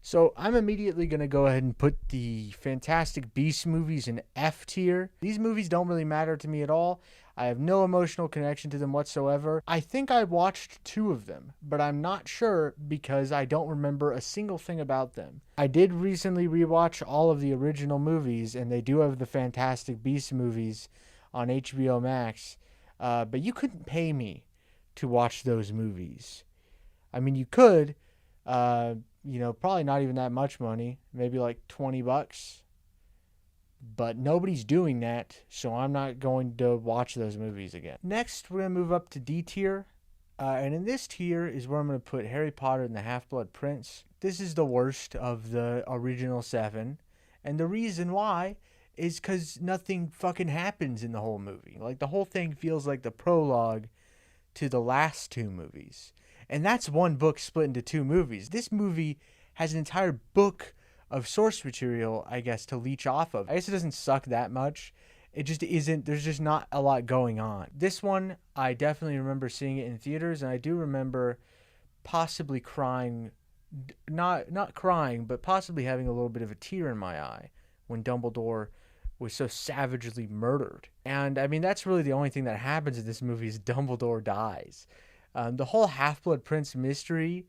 So I'm immediately going to go ahead and put the Fantastic Beasts movies in F tier. These movies don't really matter to me at all. I have no emotional connection to them whatsoever. I think I watched two of them, but I'm not sure because I don't remember a single thing about them. I did recently rewatch all of the original movies, and they do have the Fantastic Beasts movies on HBO Max, but you couldn't pay me to watch those movies. I mean, you could, uh, probably not even that much money, maybe like $20. But nobody's doing that, so I'm not going to watch those movies again. Next, we're going to move up to D tier. And in this tier is where I'm going to put Harry Potter and the Half-Blood Prince. This is the worst of the original seven. And the reason why is because nothing fucking happens in the whole movie. Like, the whole thing feels like the prologue to the last two movies. And that's one book split into two movies. This movie has an entire book of source material, I guess, to leech off of. I guess it doesn't suck that much. It just isn't, there's just not a lot going on. This one, I definitely remember seeing it in theaters, and I do remember possibly crying, not crying, but possibly having a little bit of a tear in my eye when Dumbledore was so savagely murdered. And I mean, that's really the only thing that happens in this movie is Dumbledore dies. The whole Half-Blood Prince mystery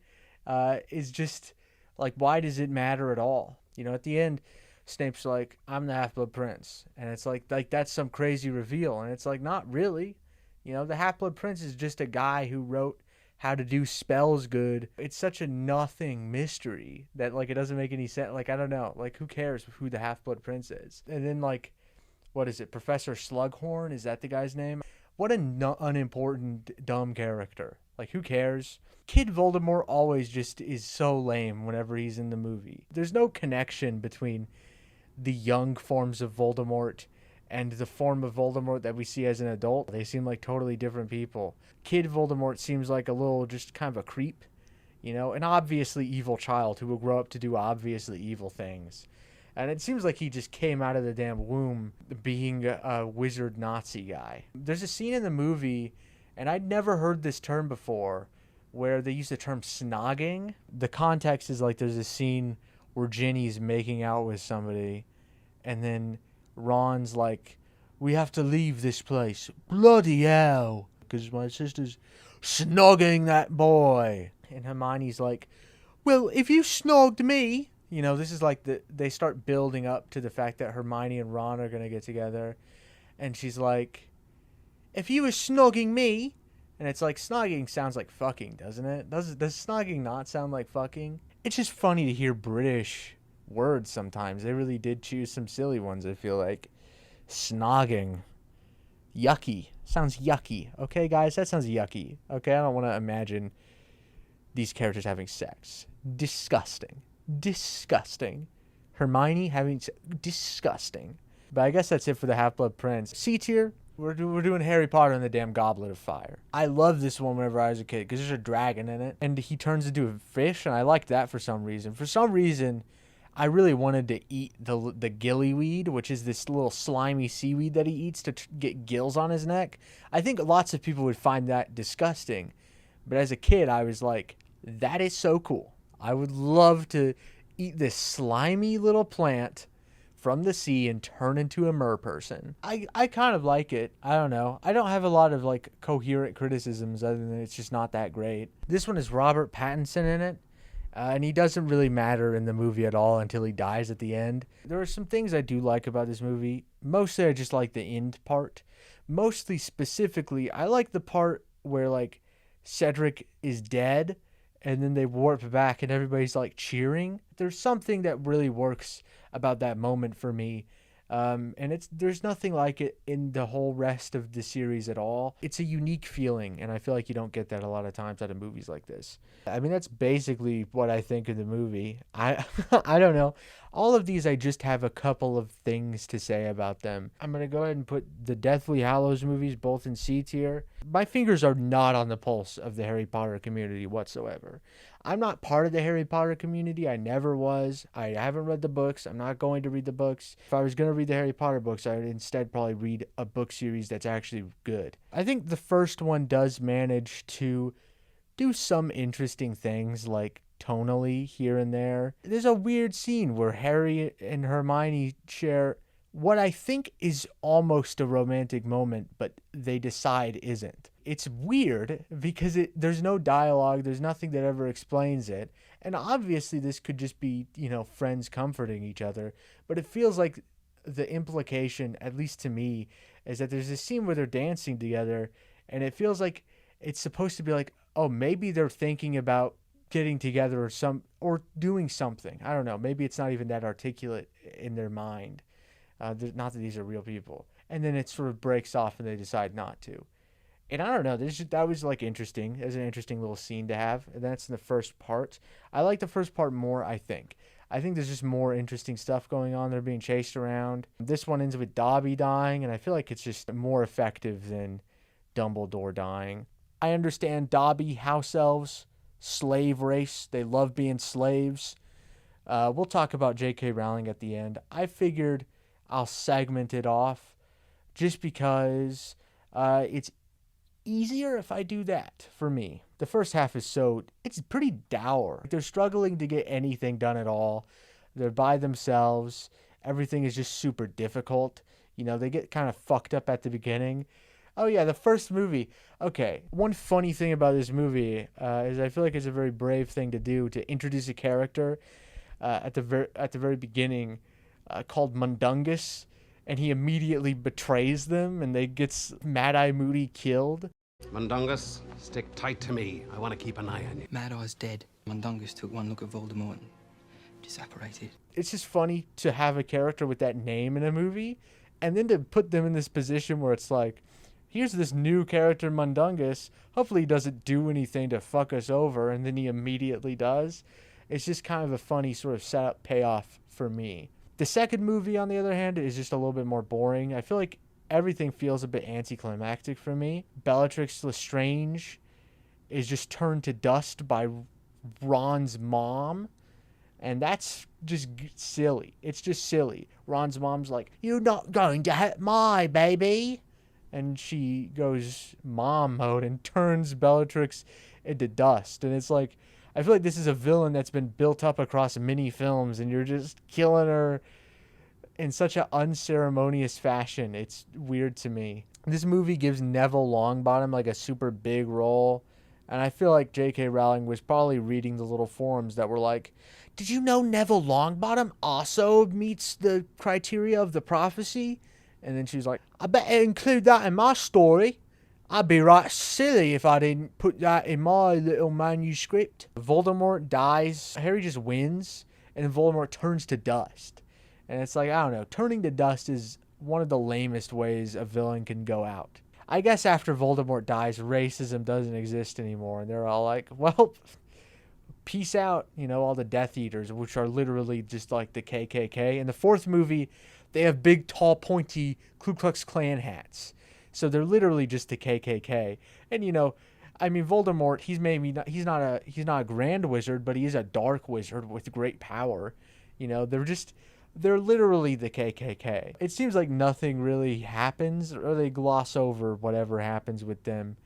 is just like, why does it matter at all? At the end, Snape's like, I'm the Half-Blood Prince. And it's like that's some crazy reveal. And it's like, not really. The Half-Blood Prince is just a guy who wrote how to do spells good. It's such a nothing mystery that, like, it doesn't make any sense. Like, I don't know. Like, who cares who the Half-Blood Prince is? And then, like, what is it? Professor Slughorn? Is that the guy's name? What an unimportant, dumb character. Like, who cares? Kid Voldemort always just is so lame whenever he's in the movie. There's no connection between the young forms of Voldemort and the form of Voldemort that we see as an adult. They seem like totally different people. Kid Voldemort seems like a little just kind of a creep, an obviously evil child who will grow up to do obviously evil things. And it seems like he just came out of the damn womb being a wizard Nazi guy. There's a scene in the movie, and I'd never heard this term before, where they use the term snogging. The context is like there's a scene where Ginny's making out with somebody, and then Ron's like, we have to leave this place. Bloody hell. Because my sister's snogging that boy. And Hermione's like, well, if you snogged me. This is like they start building up to the fact that Hermione and Ron are going to get together. And she's like, if you were snogging me. And it's like, snogging sounds like fucking, doesn't it? Does snogging not sound like fucking? It's just funny to hear British words sometimes. They really did choose some silly ones, I feel like. Snogging. Yucky. Sounds yucky. Okay, guys? That sounds yucky. Okay, I don't want to imagine these characters having sex. Disgusting. Disgusting. Hermione having disgusting. But I guess that's it for the Half-Blood Prince. C tier. We're doing Harry Potter and the damn Goblet of Fire. I loved this one whenever I was a kid because there's a dragon in it. And he turns into a fish, and I liked that for some reason. For some reason, I really wanted to eat the gillyweed, which is this little slimy seaweed that he eats to get gills on his neck. I think lots of people would find that disgusting. But as a kid, I was like, that is so cool. I would love to eat this slimy little plant from the sea and turn into a mer person. I kind of like it. I don't know. I don't have a lot of like coherent criticisms other than it's just not that great. This one is Robert Pattinson in it. And he doesn't really matter in the movie at all until he dies at the end. There are some things I do like about this movie. Mostly I just like the end part. Mostly specifically, I like the part where like Cedric is dead and then they warp back and everybody's like cheering. There's something that really works about that moment for me. And there's nothing like it in the whole rest of the series at all. It's a unique feeling, and I feel like you don't get that a lot of times out of movies like this. I mean, that's basically what I think of the movie. I I don't know. All of these, I just have a couple of things to say about them. I'm going to go ahead and put the Deathly Hallows movies both in C tier. My fingers are not on the pulse of the Harry Potter community whatsoever. I'm not part of the Harry Potter community. I never was. I haven't read the books. I'm not going to read the books. If I was going to read the Harry Potter books, I would instead probably read a book series that's actually good. I think the first one does manage to do some interesting things, like tonally here and there. There's a weird scene where Harry and Hermione share what I think is almost a romantic moment, but they decide isn't. It's weird because there's no dialogue, there's nothing that ever explains it. And obviously this could just be, friends comforting each other, but it feels like the implication, at least to me, is that there's this scene where they're dancing together, and it feels like it's supposed to be like, oh, maybe they're thinking about getting together or doing something. I don't know. Maybe it's not even that articulate in their mind. Not that these are real people. And then it sort of breaks off and they decide not to. And I don't know. That was like interesting. It was an interesting little scene to have. And that's in the first part. I like the first part more, I think. I think there's just more interesting stuff going on. They're being chased around. This one ends with Dobby dying, and I feel like it's just more effective than Dumbledore dying. I understand Dobby, house elves, slave race. They love being slaves. We'll talk about J.K. Rowling at the end. I figured I'll segment it off just because it's easier if I do that for me. The first half it's pretty dour. They're struggling to get anything done at all. They're by themselves. Everything is just super difficult. They get kind of fucked up at the beginning. Oh yeah, the first movie. Okay, one funny thing about this movie is I feel like it's a very brave thing to do to introduce a character at the very beginning called Mundungus, and he immediately betrays them, and they gets Mad Eye Moody killed. Mundungus, stick tight to me. I want to keep an eye on you. Mad Eye's dead. Mundungus took one look at Voldemort and disapparated. It's just funny to have a character with that name in a movie, and then to put them in this position where it's like, here's this new character, Mundungus. Hopefully he doesn't do anything to fuck us over, and then he immediately does. It's just kind of a funny sort of setup payoff for me. The second movie, on the other hand, is just a little bit more boring. I feel like everything feels a bit anticlimactic for me. Bellatrix Lestrange is just turned to dust by Ron's mom, and that's just silly. It's just silly. Ron's mom's like, "You're not going to hurt my baby," and she goes mom mode and turns Bellatrix into dust. And it's like, I feel like this is a villain that's been built up across many films, and you're just killing her in such an unceremonious fashion. It's weird to me. This movie gives Neville Longbottom like a super big role, and I feel like J.K. Rowling was probably reading the little forums that were like, did you know Neville Longbottom also meets the criteria of the prophecy? And then she was like, I better include that in my story. I'd be right silly if I didn't put that in my little manuscript. Voldemort dies. Harry just wins, and Voldemort turns to dust. And it's like, I don't know, turning to dust is one of the lamest ways a villain can go out. I guess after Voldemort dies, racism doesn't exist anymore. And they're all like, well, peace out, all the Death Eaters, which are literally just like the KKK. In the fourth movie, they have big, tall, pointy Ku Klux Klan hats. So they're literally just the KKK. And, Voldemort, he's not a grand wizard, but he is a dark wizard with great power. They're literally the KKK. It seems like nothing really happens, or they gloss over whatever happens with them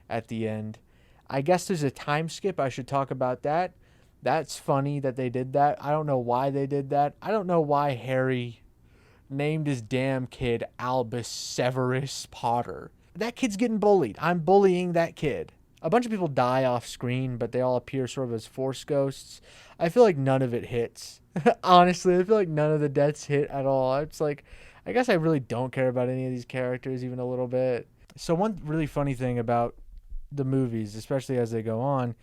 at the end. I guess there's a time skip. I should talk about that. That's funny that they did that. I don't know why they did that. I don't know why Harry named his damn kid Albus Severus Potter. That kid's getting bullied. I'm bullying that kid. A bunch of people die off screen, but they all appear sort of as Force ghosts. I feel like none of it hits. Honestly, I feel like none of the deaths hit at all. It's like, I guess I really don't care about any of these characters even a little bit. So one really funny thing about the movies, especially as they go on,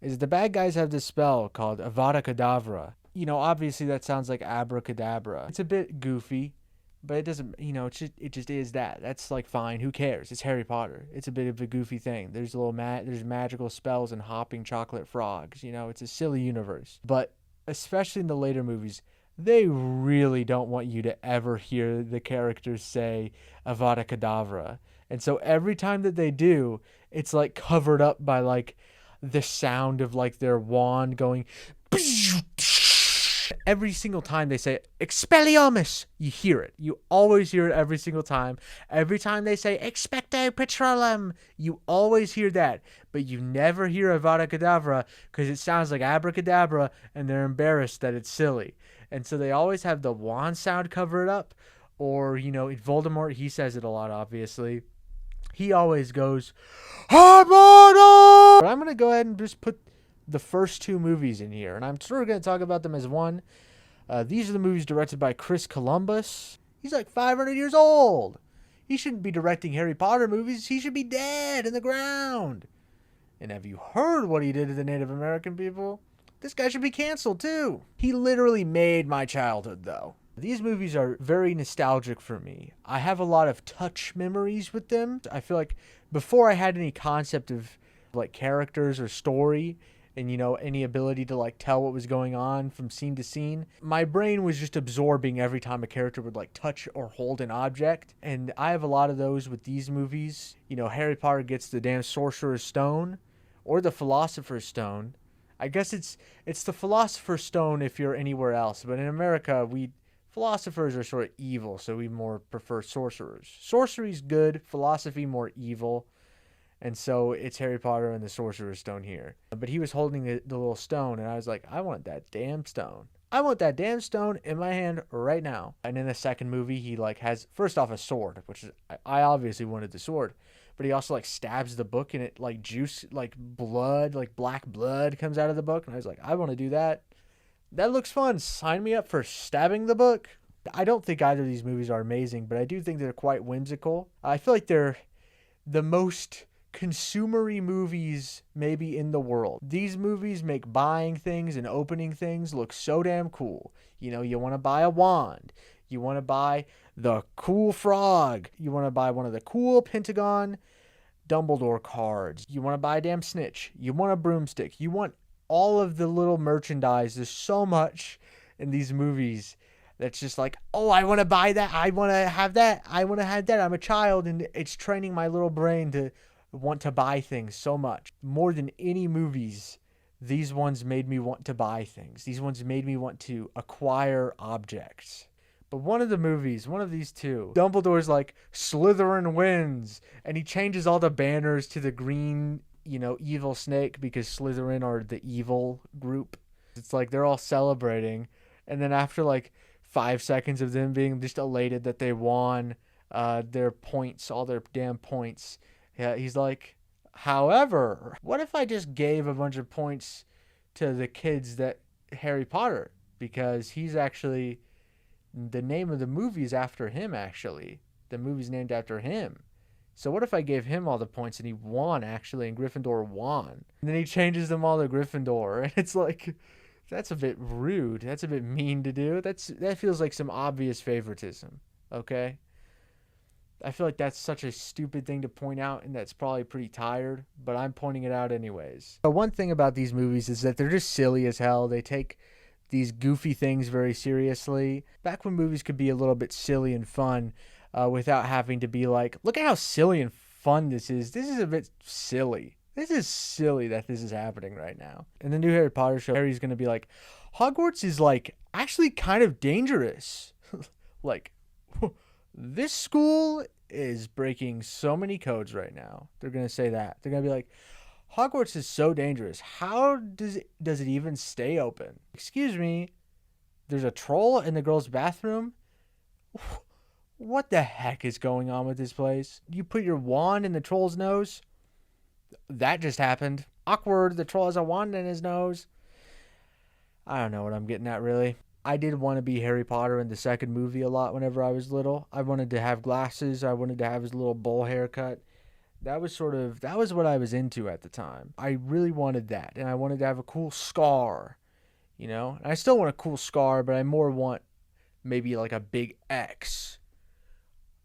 is the bad guys have this spell called Avada Kedavra. Obviously that sounds like abracadabra. It's a bit goofy, but it doesn't, it just is that. That's like fine. Who cares? It's Harry Potter. It's a bit of a goofy thing. There's there's magical spells and hopping chocolate frogs. It's a silly universe. But especially in the later movies, they really don't want you to ever hear the characters say Avada Kedavra. And so every time that they do, it's like covered up by like the sound of like their wand going Every single time they say Expelliarmus, you hear it. You always hear it every single time. Every time they say Expecto Patronum, you always hear that. But you never hear Avada Kedavra because it sounds like abracadabra and they're embarrassed that it's silly. And so they always have the wand sound cover it up. Or, Voldemort, he says it a lot, obviously. He always goes, Harmono! But I'm going to go ahead and just put the first two movies in here. And I'm sort of going to talk about them as one. These are the movies directed by Chris Columbus. He's like 500 years old. He shouldn't be directing Harry Potter movies. He should be dead in the ground. And have you heard what he did to the Native American people? This guy should be canceled too. He literally made my childhood though. These movies are very nostalgic for me. I have a lot of touch memories with them. I feel like before I had any concept of like characters or story and any ability to like tell what was going on from scene to scene, my brain was just absorbing every time a character would like touch or hold an object. And I have a lot of those with these movies. Harry Potter gets the damn Sorcerer's Stone or the Philosopher's Stone. I guess it's the Philosopher's Stone if you're anywhere else, but in America philosophers are sort of evil, so we more prefer sorcerers. Sorcery's good, philosophy more evil, and so it's Harry Potter and the Sorcerer's Stone here. But he was holding the little stone, and I was like, I want that damn stone. I want that damn stone in my hand right now. And in the second movie, he like has, first off, a sword, which is, I obviously wanted the sword, but he also like stabs the book and it like juice, like blood, like black blood comes out of the book. And I was like, I want to do that. That looks fun. Sign me up for stabbing the book. I don't think either of these movies are amazing, but I do think they're quite whimsical. I feel like they're the most consumery movies maybe in the world. These movies make buying things and opening things look so damn cool. You want to buy a wand. You want to buy the cool frog. You want to buy one of the cool Pentagon Dumbledore cards. You want to buy a damn snitch. You want a broomstick. You want all of the little merchandise. There's so much in these movies that's just like, oh, I want to buy that. I want to have that. I want to have that. I'm a child, and it's training my little brain to want to buy things so much. More than any movies, these ones made me want to buy things. These ones made me want to acquire objects. But one of the movies, one of these two, Dumbledore's like, Slytherin wins, and he changes all the banners to the green evil snake because Slytherin are the evil group. It's like they're all celebrating. And then after like 5 seconds of them being just elated that they won their points, all their damn points, he's like, however, what if I just gave a bunch of points to the kids that Harry Potter? Because he's actually, the name of the movie is after him actually. The movie's named after him. So what if I gave him all the points and he won actually, and Gryffindor won? And then he changes them all to Gryffindor, and it's like, that's a bit rude. That's a bit mean to do. That feels like some obvious favoritism, okay? I feel like that's such a stupid thing to point out, and that's probably pretty tired, but I'm pointing it out anyways. But one thing about these movies is that they're just silly as hell. They take these goofy things very seriously. Back when movies could be a little bit silly and fun, without having to be like, look at how silly and fun this is. This is a bit silly. This is silly that this is happening right now. In the new Harry Potter show, Harry's going to be like, Hogwarts is like actually kind of dangerous. Like, this school is breaking so many codes right now. They're going to say that. They're going to be like, Hogwarts is so dangerous. How does it even stay open? Excuse me, there's a troll in the girls' bathroom? What the heck is going on with this place? You put your wand in the troll's nose? That just happened. Awkward, the troll has a wand in his nose. I don't know what I'm getting at, really. I did want to be Harry Potter in the second movie a lot whenever I was little. I wanted to have glasses. I wanted to have his little bowl haircut. That was what I was into at the time. I really wanted that, and I wanted to have a cool scar, And I still want a cool scar, but I more want maybe like a big X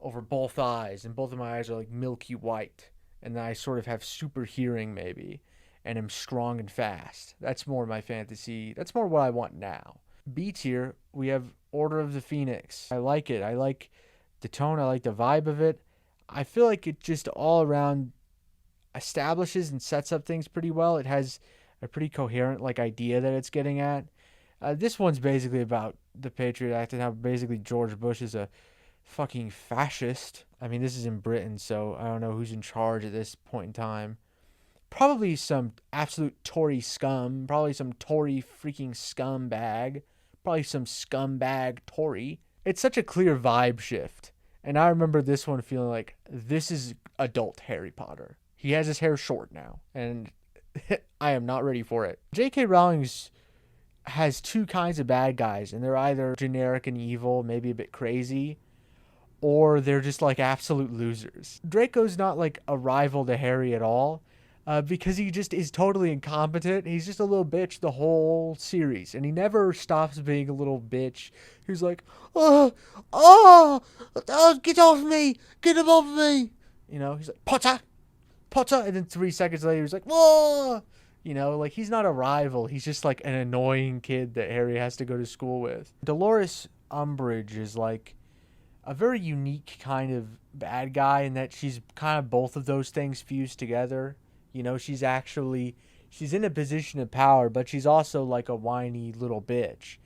over both eyes, and both of my eyes are like milky white, and then I sort of have super hearing maybe, and am strong and fast. That's more my fantasy. That's more what I want now. B tier, we have Order of the Phoenix. I like it. I like the tone. I like the vibe of it. I feel like it just all around establishes and sets up things pretty well. It has a pretty coherent like idea that it's getting at. This one's basically about the Patriot Act and how basically George Bush is a fucking fascist. I mean, this is in Britain, so I don't know who's in charge at this point in time. Probably some absolute Tory scum. Probably some Tory freaking scumbag. Probably some scumbag Tory. It's such a clear vibe shift. And I remember this one feeling like, this is adult Harry Potter. He has his hair short now. And I am not ready for it. J.K. Rowling's has two kinds of bad guys. And they're either generic and evil, maybe a bit crazy, or they're just like absolute losers. Draco's not like a rival to Harry at all. Because he just is totally incompetent. He's just a little bitch the whole series. And he never stops being a little bitch. He's like, get off me. Get him off me. You know, he's like, Potter. And then 3 seconds later, he's like, whoa. You know, like he's not a rival. He's just like an annoying kid that Harry has to go to school with. Dolores Umbridge is like a very unique kind of bad guy in that she's kind of both of those things fused together. You know, she's in a position of power, but she's also like a whiny little bitch.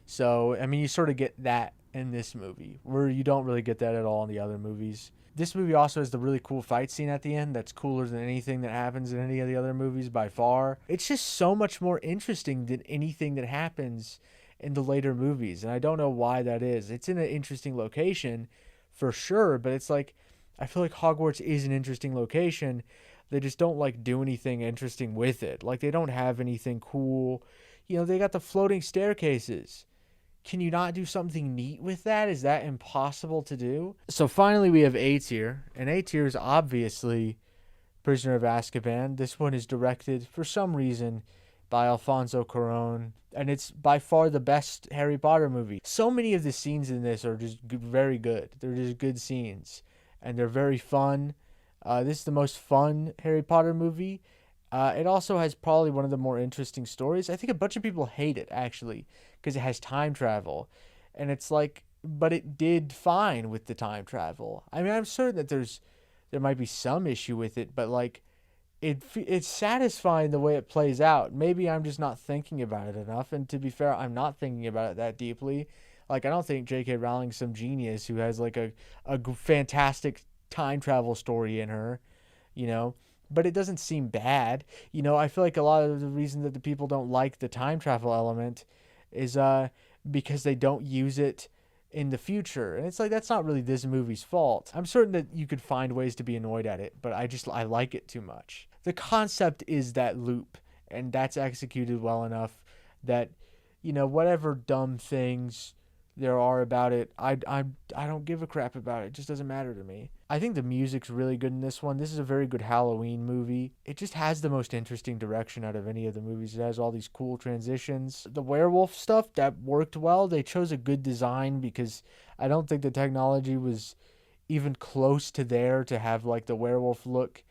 So, I mean, you sort of get that in this movie, where you don't really get that at all in the other movies. This movie also has the really cool fight scene at the end that's cooler than anything that happens in any of the other movies by far. It's just so much more interesting than anything that happens in the later movies, and I don't know why that is. It's in an interesting location, for sure, but it's like, I feel like Hogwarts is an interesting location. They just don't like do anything interesting with it. Like they don't have anything cool. You know, they got the floating staircases. Can you not do something neat with that? Is that impossible to do? So finally we have A tier. And A tier is obviously Prisoner of Azkaban. This one is directed for some reason by Alfonso Cuarón. And it's by far the best Harry Potter movie. So many of the scenes in this are just very good. They're just good scenes. And they're very fun. This is the most fun Harry Potter movie. It also has probably one of the more interesting stories. I think a bunch of people hate it, actually, because it has time travel. And it's like, but it did fine with the time travel. I mean, I'm certain that there might be some issue with it, but like, it's satisfying the way it plays out. Maybe I'm just not thinking about it enough. And to be fair, I'm not thinking about it that deeply. Like, I don't think J.K. Rowling's some genius who has like a fantastic time travel story in her, you know, but it doesn't seem bad. You know, I feel like a lot of the reason that the people don't like the time travel element is because they don't use it in the future. And it's like, that's not really this movie's fault. I'm certain that you could find ways to be annoyed at it, but I like it too much. The concept is that loop, and that's executed well enough that, you know, whatever dumb things there are about it, I don't give a crap about it. It just doesn't matter to me. I think the music's really good in this one. This is a very good Halloween movie. It just has the most interesting direction out of any of the movies. It has all these cool transitions. The werewolf stuff, that worked well. They chose a good design because I don't think the technology was even close to there to have like the werewolf look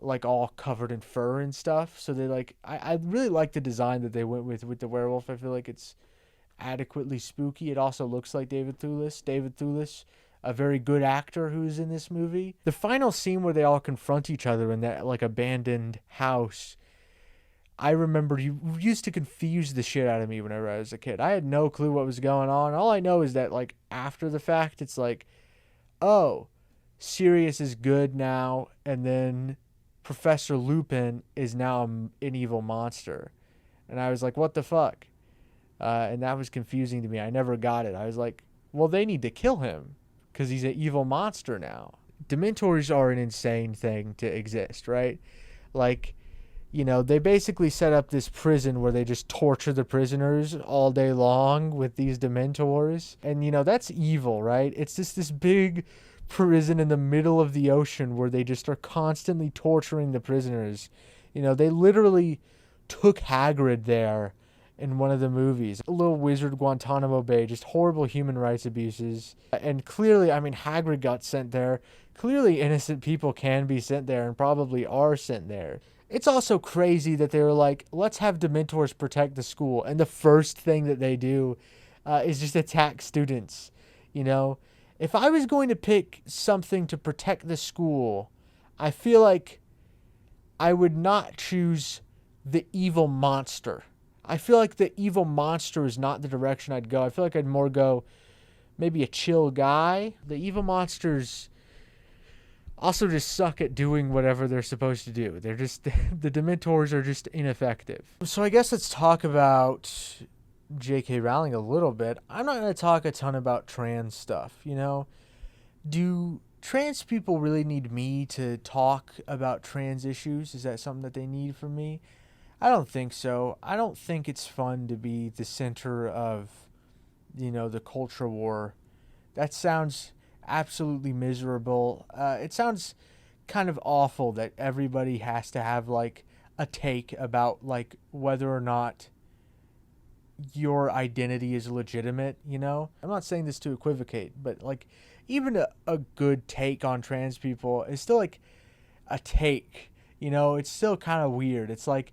like all covered in fur and stuff. So they like, I really like the design that they went with the werewolf. I feel like it's adequately spooky. It also looks like David Thewlis, a very good actor who's in this movie. The final scene where they all confront each other in that like abandoned house, I remember you used to confuse the shit out of me whenever I was a kid. I had no clue what was going on. All I know is that like after the fact, it's like, oh, Sirius is good now, and then Professor Lupin is now an evil monster. And I was like, what the fuck? And that was confusing to me. I never got it. I was like, well, they need to kill him because he's an evil monster now. Dementors are an insane thing to exist, right? Like, you know, they basically set up this prison where they just torture the prisoners all day long with these Dementors. And, you know, that's evil, right? It's just this big prison in the middle of the ocean where they just are constantly torturing the prisoners. You know, they literally took Hagrid there in one of the movies. A little wizard Guantanamo Bay, just horrible human rights abuses. And clearly, I mean, Hagrid got sent there. Clearly, innocent people can be sent there and probably are sent there. It's also crazy that they were like, let's have Dementors protect the school. And the first thing that they do is just attack students. You know, if I was going to pick something to protect the school, I feel like I would not choose the evil monster. I feel like the evil monster is not the direction I'd go. I feel like I'd more go maybe a chill guy. The evil monsters also just suck at doing whatever they're supposed to do. They're just, the Dementors are just ineffective. So I guess let's talk about J.K. Rowling a little bit. I'm not going to talk a ton about trans stuff, you know? Do trans people really need me to talk about trans issues? Is that something that they need from me? I don't think so. I don't think it's fun to be the center of, the culture war. That sounds absolutely miserable. It sounds kind of awful that everybody has to have like a take about like whether or not your identity is legitimate, I'm not saying this to equivocate, but like even a good take on trans people is still like a take, it's still kind of weird. It's like,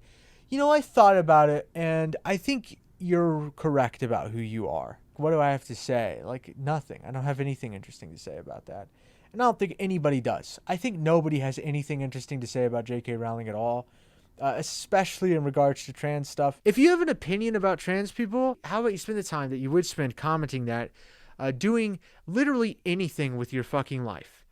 I thought about it and I think you're correct about who you are. What do I have to say? Like, nothing. I don't have anything interesting to say about that. And I don't think anybody does. I think nobody has anything interesting to say about J.K. Rowling at all, especially in regards to trans stuff. If you have an opinion about trans people, how about you spend the time that you would spend commenting that, doing literally anything with your fucking life.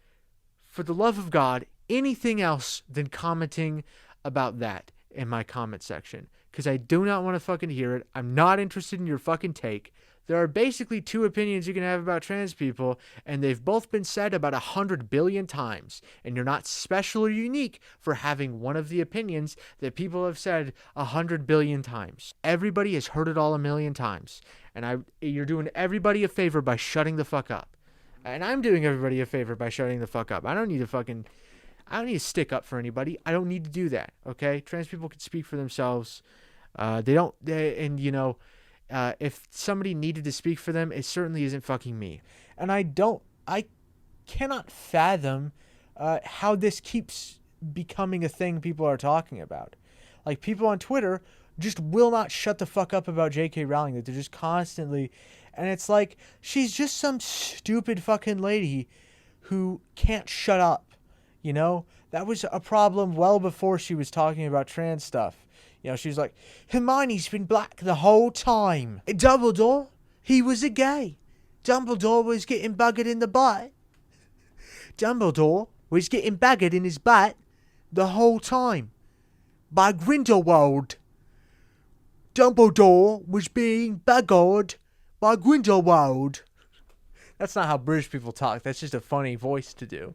For the love of God, anything else than commenting about that in my comment section. Because I do not want to fucking hear it. I'm not interested in your fucking take. There are basically two opinions you can have about trans people, and they've both been said about 100 billion times. And you're not special or unique for having one of the opinions that people have said 100 billion times. Everybody has heard it all a million times. And you're doing everybody a favor by shutting the fuck up. And I'm doing everybody a favor by shutting the fuck up. I don't need to stick up for anybody. I don't need to do that, okay? Trans people can speak for themselves. If somebody needed to speak for them, it certainly isn't fucking me. And I cannot fathom how this keeps becoming a thing people are talking about. Like, people on Twitter just will not shut the fuck up about J.K. Rowling. That they're just constantly, and it's like, she's just some stupid fucking lady who can't shut up, That was a problem well before she was talking about trans stuff. She was like, Hermione's been black the whole time. Dumbledore, he was a gay. Dumbledore was getting buggered in the butt. Dumbledore was getting buggered in his butt the whole time. By Grindelwald. Dumbledore was being buggered by Grindelwald. That's not how British people talk. That's just a funny voice to do.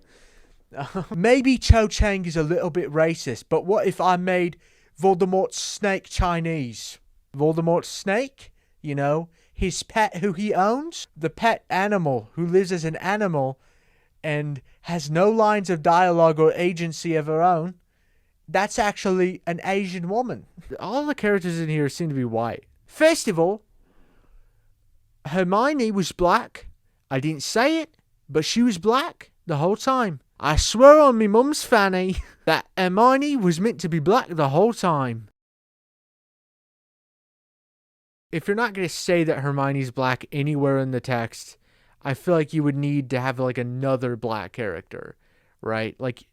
Maybe Cho Chang is a little bit racist, but what if I made Voldemort's snake Chinese? Voldemort's snake, his pet who he owns, the pet animal who lives as an animal and has no lines of dialogue or agency of her own, that's actually an Asian woman. All the characters in here seem to be white. First of all, Hermione was black. I didn't say it, but she was black the whole time. I swear on me mum's fanny that Hermione was meant to be black the whole time. If you're not going to say that Hermione's black anywhere in the text, I feel like you would need to have like another black character, right? Like,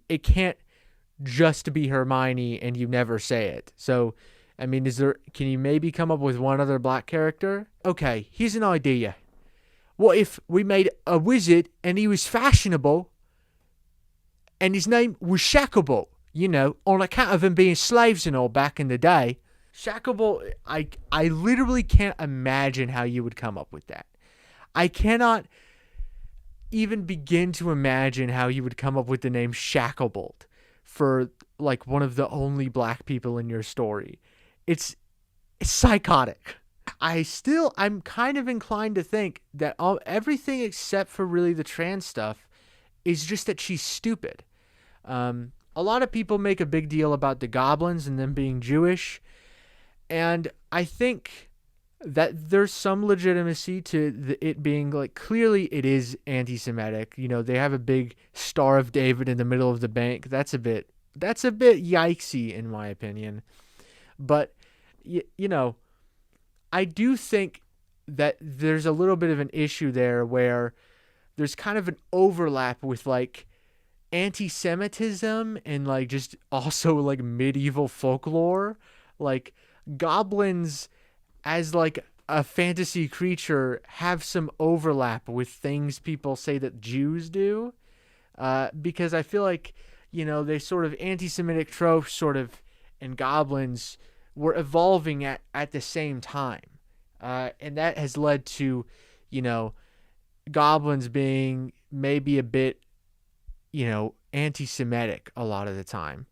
it can't just be Hermione and you never say it. So, I mean, can you maybe come up with one other black character? Okay, here's an idea. What if we made a wizard and he was fashionable and his name was Shacklebolt, on account of him being slaves and all back in the day? Shacklebolt, I literally can't imagine how you would come up with that. I cannot even begin to imagine how you would come up with the name Shacklebolt for, like, one of the only black people in your story. It's psychotic. I'm kind of inclined to think that everything except for really the trans stuff is just that she's stupid. A lot of people make a big deal about the goblins and them being Jewish, and I think that there's some legitimacy to it being, like, clearly it is anti-Semitic. They have a big Star of David in the middle of the bank. That's a bit yikesy in my opinion. But, I do think that there's a little bit of an issue there where there's kind of an overlap with, like, anti-Semitism and, like, just also, like, medieval folklore. Like, goblins as like a fantasy creature have some overlap with things people say that Jews do. Because I feel like, they sort of anti-Semitic tropes sort of and goblins were evolving at the same time. And that has led to, goblins being maybe a bit, anti-Semitic a lot of the time.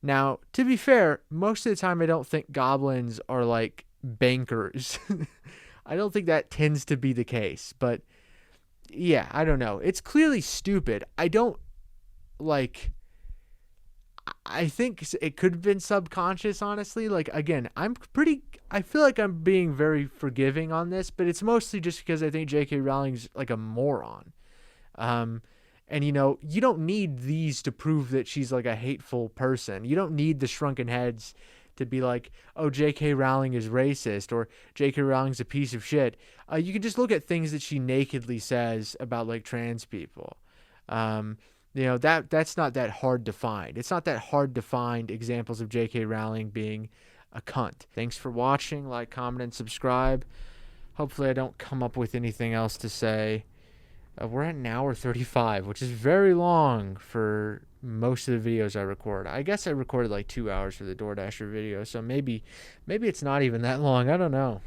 Now, to be fair, most of the time I don't think goblins are like bankers. I don't think that tends to be the case, but yeah, I don't know. It's clearly stupid. I don't like. I think it could have been subconscious, honestly. Like, again, I feel like I'm being very forgiving on this, but it's mostly just because I think J.K. Rowling's like a moron. And you don't need these to prove that she's like a hateful person. You don't need the shrunken heads to be like, oh, J.K. Rowling is racist or J.K. Rowling's a piece of shit. You can just look at things that she nakedly says about like trans people. That's not that hard to find. It's not that hard to find examples of J.K. Rowling being a cunt. Thanks for watching. Like, comment, and subscribe. Hopefully I don't come up with anything else to say. We're at an hour 35, which is very long for most of the videos I record. I guess I recorded like 2 hours for the DoorDasher video, so maybe it's not even that long. I don't know.